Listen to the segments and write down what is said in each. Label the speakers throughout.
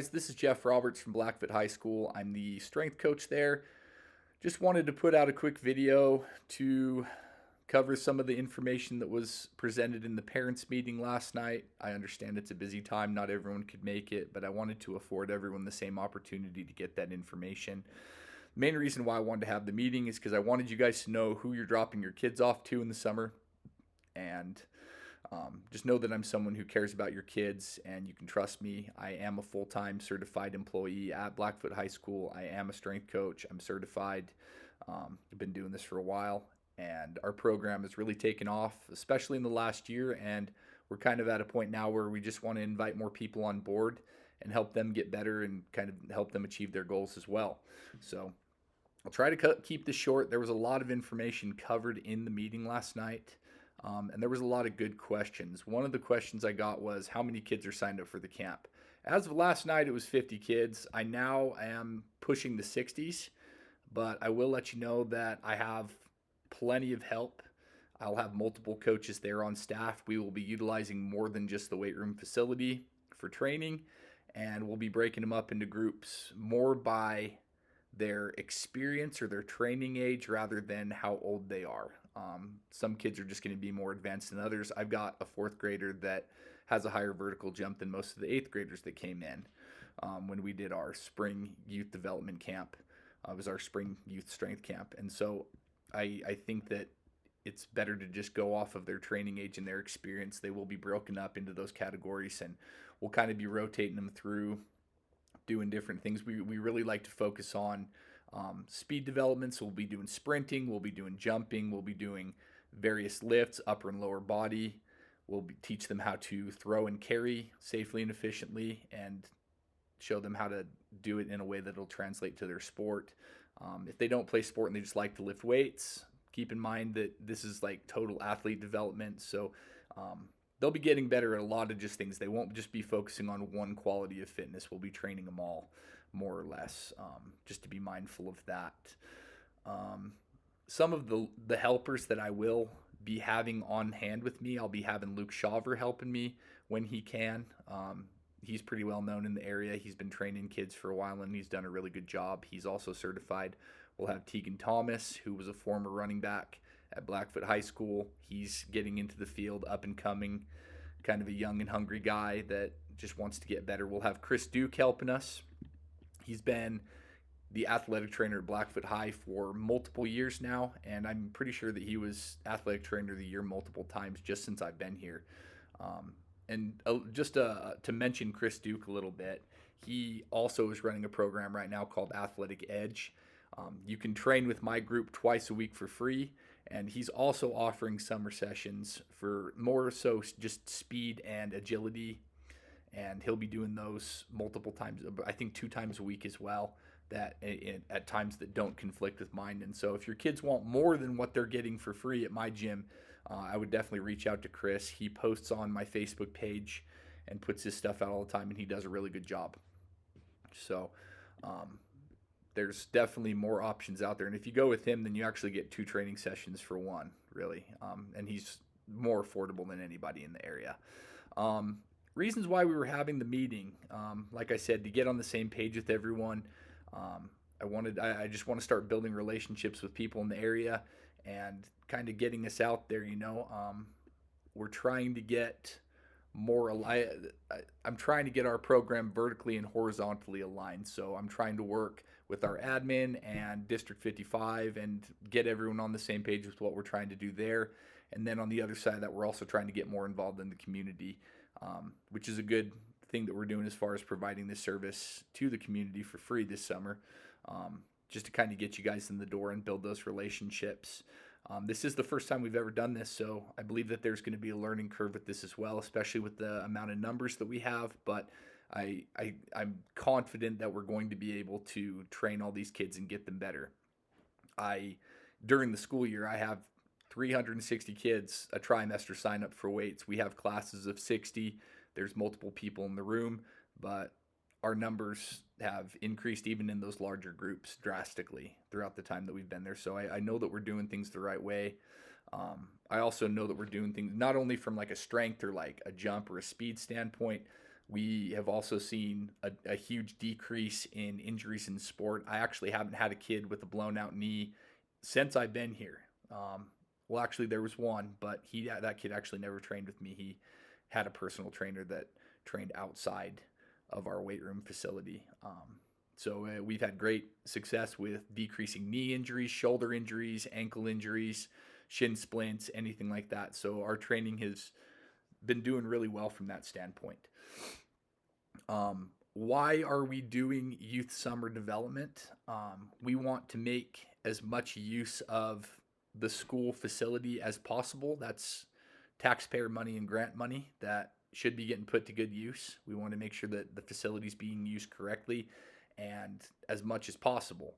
Speaker 1: This is Jeff Roberts from Blackfoot High School. I'm the strength coach there. Just wanted to put out a quick video to cover some of the information that was presented in the parents' meeting last night. I understand it's a busy time, not everyone could make it, but I wanted to afford everyone the same opportunity to get that information. The main reason why I wanted to have the meeting is because I wanted you guys to know who you're dropping your kids off to in the summer, and just know that I'm someone who cares about your kids and you can trust me. I am a full-time certified employee at Blackfoot High School. I am a strength coach. I'm certified. I've been doing this for a while, and our program has really taken off, especially in the last year, and we're kind of at a point now where we just want to invite more people on board and help them get better and kind of help them achieve their goals as well. So I'll try to keep this short. There was a lot of information covered in the meeting last night. And there was a lot of good questions. One of the questions I got was, how many kids are signed up for the camp? As of last night, it was 50 kids. I now am pushing the 60s, but I will let you know that I have plenty of help. I'll have multiple coaches there on staff. We will be utilizing more than just the weight room facility for training, and we'll be breaking them up into groups more by their experience or their training age rather than how old they are. Some kids are just going to be more advanced than others. I've got a fourth grader that has a higher vertical jump than most of the eighth graders that came in when we did our spring youth development camp. It was our spring youth strength camp. And so I think that it's better to just go off of their training age and their experience. They will be broken up into those categories, and we'll kind of be rotating them through doing different things. We really like to focus on speed development. So we'll be doing sprinting, we'll be doing jumping, we'll be doing various lifts, upper and lower body. Teach them how to throw and carry safely and efficiently, and show them how to do it in a way that will translate to their sport. If they don't play sport and they just like to lift weights, keep in mind that this is like total athlete development. So they'll be getting better at a lot of just things. They won't just be focusing on one quality of fitness. We'll be training them all, more or less, just to be mindful of that. Some of the helpers that I will be having on hand with me, I'll be having Luke Shaver helping me when he can. He's pretty well known in the area. He's been training kids for a while, and he's done a really good job. He's also certified. We'll have Tegan Thomas, who was a former running back at Blackfoot High School. He's getting into the field, up and coming, kind of a young and hungry guy that just wants to get better. We'll have Chris Duke helping us. He's been the athletic trainer at Blackfoot High for multiple years now, and I'm pretty sure that he was athletic trainer of the year multiple times just since I've been here. Just to mention Chris Duke a little bit, he also is running a program right now called Athletic Edge. You can train with my group twice a week for free, and he's also offering summer sessions for more so just speed and agility, and he'll be doing those multiple times, I think 2 times a week as well, that at times that don't conflict with mine. And so if your kids want more than what they're getting for free at my gym, I would definitely reach out to Chris. He posts on my Facebook page and puts his stuff out all the time, and he does a really good job. So there's definitely more options out there. And if you go with him, then you actually get 2 training sessions for one, really. And he's more affordable than anybody in the area. Reasons why we were having the meeting, like I said, to get on the same page with everyone. I just want to start building relationships with people in the area and kind of getting us out there. We're trying to get more aligned. I'm trying to get our program vertically and horizontally aligned. So I'm trying to work with our admin and District 55 and get everyone on the same page with what we're trying to do there. And then on the other side of that, we're also trying to get more involved in the community, which is a good thing that we're doing as far as providing this service to the community for free this summer, just to kind of get you guys in the door and build those relationships. This is the first time we've ever done this, so I believe that there's going to be a learning curve with this as well, especially with the amount of numbers that we have, but I'm confident that we're going to be able to train all these kids and get them better. During the school year, I have 360 kids a trimester sign up for weights. We have classes of 60. There's multiple people in the room, but our numbers have increased even in those larger groups drastically throughout the time that we've been there. So I know that we're doing things the right way. I also know that we're doing things not only from like a strength or like a jump or a speed standpoint, We have also seen a huge decrease in injuries in sport. I actually haven't had a kid with a blown out knee since I've been here. Well, actually, there was one, but that kid actually never trained with me. He had a personal trainer that trained outside of our weight room facility. So we've had great success with decreasing knee injuries, shoulder injuries, ankle injuries, shin splints, anything like that. So our training has been doing really well from that standpoint. Why are we doing youth summer development? We want to make as much use of the school facility as possible. That's taxpayer money and grant money that should be getting put to good use. We want to make sure that the facility is being used correctly and as much as possible,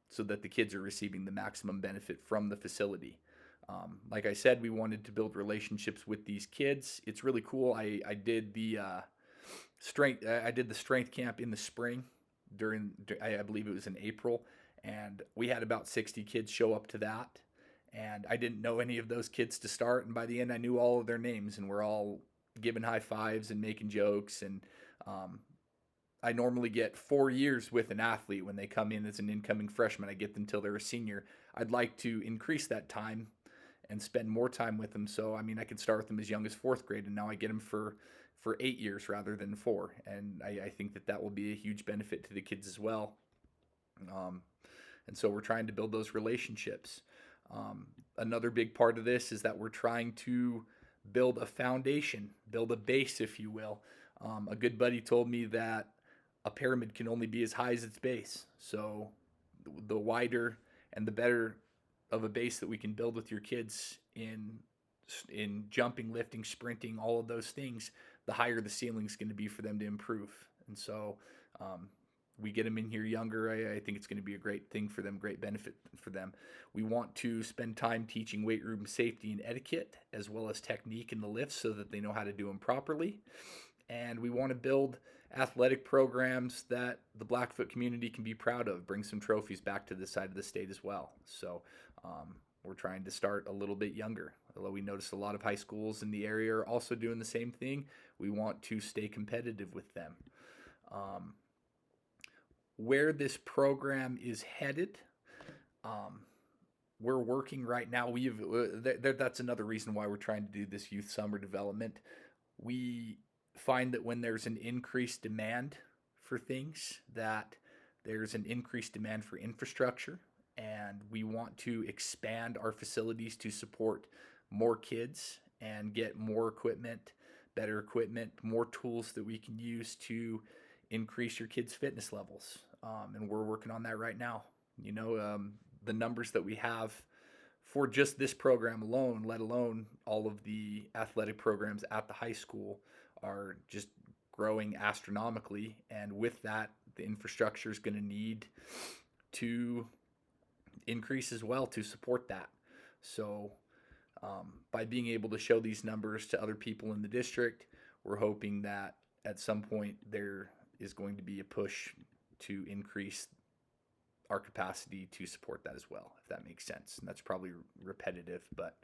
Speaker 1: so that the kids are receiving the maximum benefit from the facility. Like I said, we wanted to build relationships with these kids. It's really cool. I did the strength camp in the spring I believe it was in April, and we had about 60 kids show up to that. And I didn't know any of those kids to start, and by the end I knew all of their names, and we're all giving high fives and making jokes. And I normally get 4 years with an athlete when they come in as an incoming freshman. I get them till they're a senior. I'd like to increase that time and spend more time with them. So I mean, I could start with them as young as 4th grade, and now I get them for 8 years rather than 4. And I think that will be a huge benefit to the kids as well. And so we're trying to build those relationships. Another big part of this is that we're trying to build a foundation, build a base, if you will. A good buddy told me that a pyramid can only be as high as its base. So the wider and the better of a base that we can build with your kids in jumping, lifting, sprinting, all of those things, the higher the ceiling is going to be for them to improve. And so we get them in here younger. I think it's going to be a great thing for them, great benefit for them. We want to spend time teaching weight room safety and etiquette, as well as technique in the lifts, so that they know how to do them properly. And we want to build athletic programs that the Blackfoot community can be proud of, bring some trophies back to this side of the state as well. So we're trying to start a little bit younger. Although we notice a lot of high schools in the area are also doing the same thing, we want to stay competitive with them. Where this program is headed, we're working right now. That's another reason why we're trying to do this youth summer development. We find that when there's an increased demand for things, that there's an increased demand for infrastructure, and we want to expand our facilities to support more kids and get more equipment, better equipment, more tools that we can use to increase your kids' fitness levels. And we're working on that right now. The numbers that we have for just this program alone, let alone all of the athletic programs at the high school, are just growing astronomically. And with that, the infrastructure is going to need to increase as well to support that. So by being able to show these numbers to other people in the district, we're hoping that at some point there is going to be a push to increase our capacity to support that as well, if that makes sense. And that's probably repetitive, but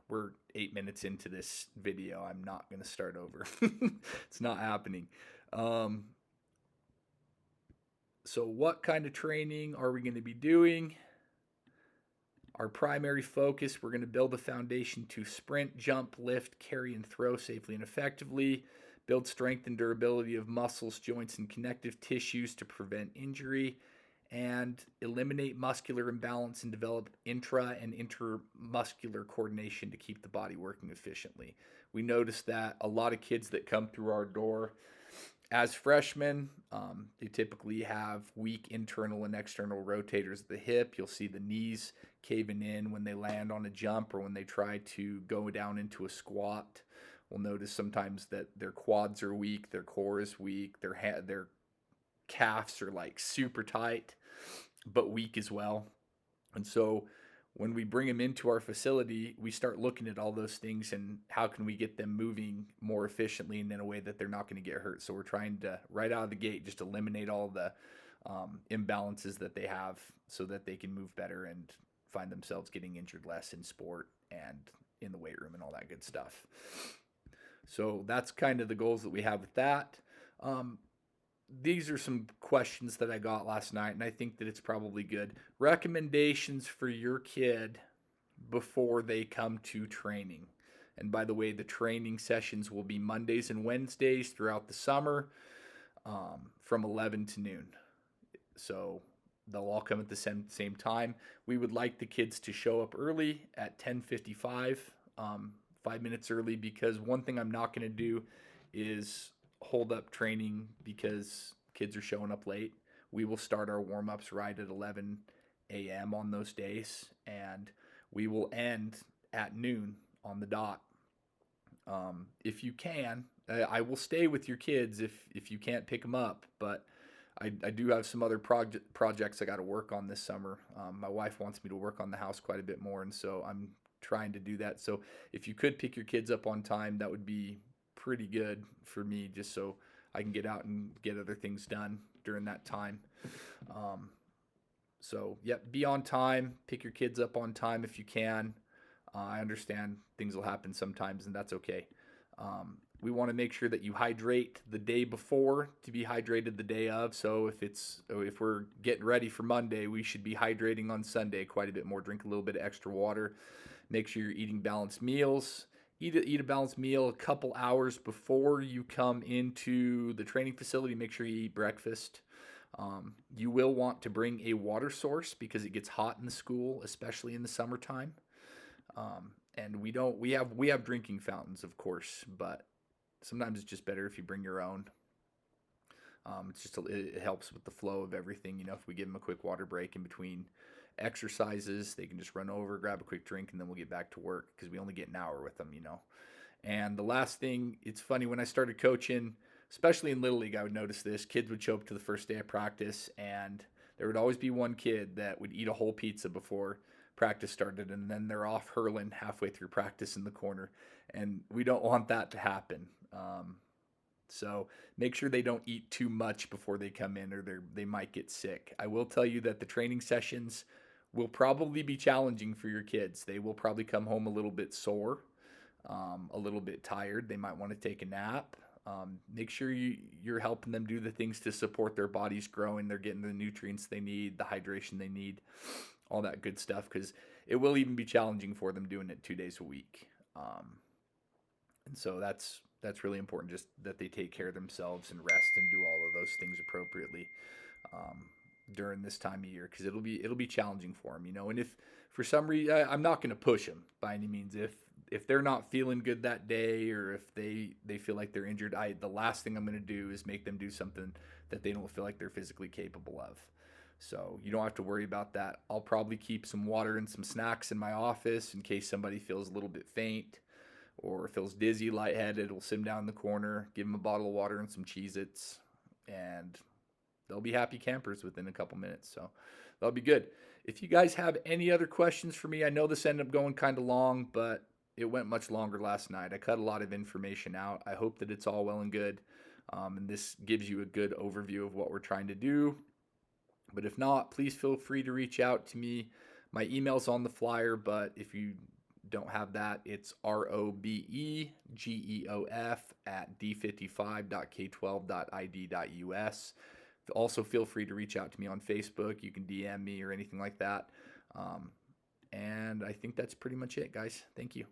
Speaker 1: we're 8 minutes into this video. I'm not going to start over. It's not happening. So what kind of training are we going to be doing? Our primary focus, we're going to build a foundation to sprint, jump, lift, carry, and throw safely and effectively. Build strength and durability of muscles, joints, and connective tissues to prevent injury. And eliminate muscular imbalance and develop intra and intermuscular coordination to keep the body working efficiently. We noticed that a lot of kids that come through our door as freshmen, they typically have weak internal and external rotators of the hip. You'll see the knees caving in when they land on a jump or when they try to go down into a squat. We'll notice sometimes that their quads are weak, their core is weak, their calves are like super tight, but weak as well. And so when we bring them into our facility, we start looking at all those things and how can we get them moving more efficiently and in a way that they're not going to get hurt. So we're trying to, right out of the gate, just eliminate all the imbalances that they have so that they can move better and find themselves getting injured less in sport and in the weight room and all that good stuff. So that's kind of the goals that we have with that. Um, these are some questions that I got last night, and I think that it's probably good. Recommendations for your kid before they come to training. And by the way, the training sessions will be Mondays and Wednesdays throughout the summer, from 11 to noon. So they'll all come at the same time. We would like the kids to show up early at 10:55, 5 minutes early, because one thing I'm not going to do is hold up training because kids are showing up late. We will start our warm ups right at 11 a.m. on those days, and we will end at noon on the dot. If you can, I will stay with your kids if you can't pick them up, but I do have some other projects I got to work on this summer. My wife wants me to work on the house quite a bit more, and so I'm trying to do that. So if you could pick your kids up on time, that would be pretty good for me, just so I can get out and get other things done during that time. Um, so, yep, be on time. Pick your kids up on time if you can. I understand things will happen sometimes, and that's okay. We want to make sure that you hydrate the day before to be hydrated the day of. So if we're getting ready for Monday, we should be hydrating on Sunday quite a bit more. Drink a little bit of extra water. Make sure you're eating balanced meals. Eat a balanced meal a couple hours before you come into the training facility. Make sure you eat breakfast. You will want to bring a water source because it gets hot in the school, especially in the summertime. And we have drinking fountains, of course, but sometimes it's just better if you bring your own. It helps with the flow of everything. If we give them a quick water break in between exercises, they can just run over, grab a quick drink, and then we'll get back to work because we only get an hour with them. And the last thing, it's funny, when I started coaching, especially in Little League, I would notice this. Kids would show up to the first day of practice, and there would always be one kid that would eat a whole pizza before practice started, and then they're off hurling halfway through practice in the corner. And we don't want that to happen. So make sure they don't eat too much before they come in, or they might get sick. I will tell you that the training sessions will probably be challenging for your kids. They will probably come home a little bit sore, a little bit tired. They might want to take a nap. Make sure you're helping them do the things to support their bodies growing. They're getting the nutrients they need, the hydration they need, all that good stuff, because it will even be challenging for them doing it 2 days a week. And so that's really important, just that they take care of themselves and rest and do all of those things appropriately um, during this time of year, because it'll be challenging for them. And if for some reason, I'm not going to push them by any means. If they're not feeling good that day, or if they feel like they're injured, the last thing I'm going to do is make them do something that they don't feel like they're physically capable of. So you don't have to worry about that. I'll probably keep some water and some snacks in my office in case somebody feels a little bit faint or feels dizzy, lightheaded. We'll sit them down in the corner, give them a bottle of water and some Cheez-Its, and they'll be happy campers within a couple minutes. So that'll be good. If you guys have any other questions for me, I know this ended up going kind of long, but it went much longer last night. I cut a lot of information out. I hope that it's all well and good, and this gives you a good overview of what we're trying to do. But if not, please feel free to reach out to me. My email's on the flyer, but if you don't have that, it's robegeof@d55.k12.id.us. Also, feel free to reach out to me on Facebook. You can DM me or anything like that. And I think that's pretty much it, guys. Thank you.